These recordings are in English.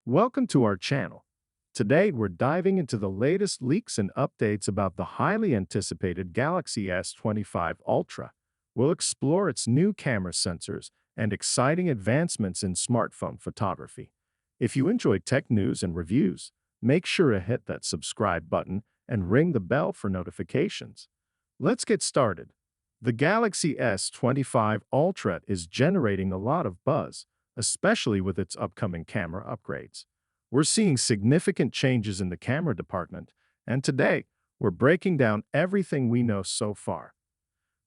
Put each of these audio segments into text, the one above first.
Welcome to our channel. Today, we're diving into the latest leaks and updates about the highly anticipated Galaxy S25 Ultra. We'll explore its new camera sensors and exciting advancements in smartphone photography. If you enjoy tech news and reviews, make sure to hit that subscribe button and ring the bell for notifications. Let's get started. The Galaxy S25 Ultra is generating a lot of buzz, especially with its upcoming camera upgrades. We're seeing significant changes in the camera department, and today, we're breaking down everything we know so far.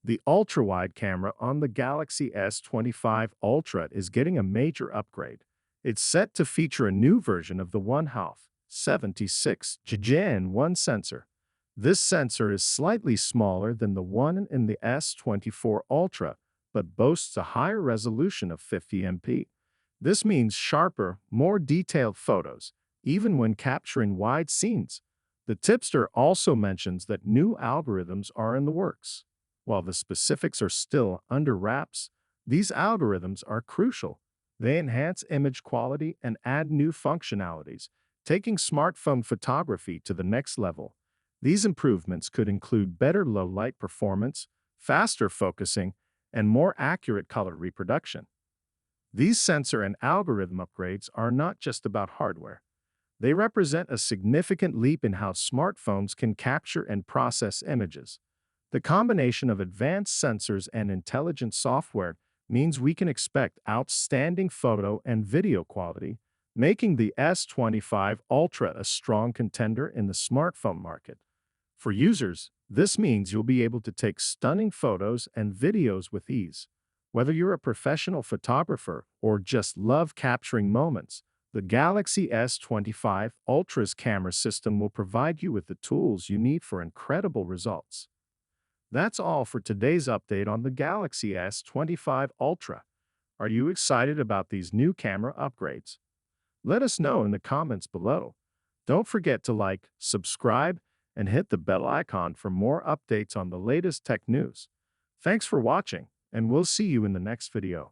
The ultra-wide camera on the Galaxy S25 Ultra is getting a major upgrade. It's set to feature a new version of the 1/76 Gen 1 sensor. This sensor is slightly smaller than the one in the S24 Ultra, but boasts a higher resolution of 50 MP. This means sharper, more detailed photos, even when capturing wide scenes. The tipster also mentions that new algorithms are in the works. While the specifics are still under wraps, these algorithms are crucial. They enhance image quality and add new functionalities, taking smartphone photography to the next level. These improvements could include better low-light performance, faster focusing, and more accurate color reproduction. These sensor and algorithm upgrades are not just about hardware. They represent a significant leap in how smartphones can capture and process images. The combination of advanced sensors and intelligent software means we can expect outstanding photo and video quality, making the S25 Ultra a strong contender in the smartphone market. For users, this means you'll be able to take stunning photos and videos with ease. Whether you're a professional photographer or just love capturing moments, the Galaxy S25 Ultra's camera system will provide you with the tools you need for incredible results. That's all for today's update on the Galaxy S25 Ultra. Are you excited about these new camera upgrades? Let us know in the comments below. Don't forget to like, subscribe, and hit the bell icon for more updates on the latest tech news. Thanks for watching, and we'll see you in the next video.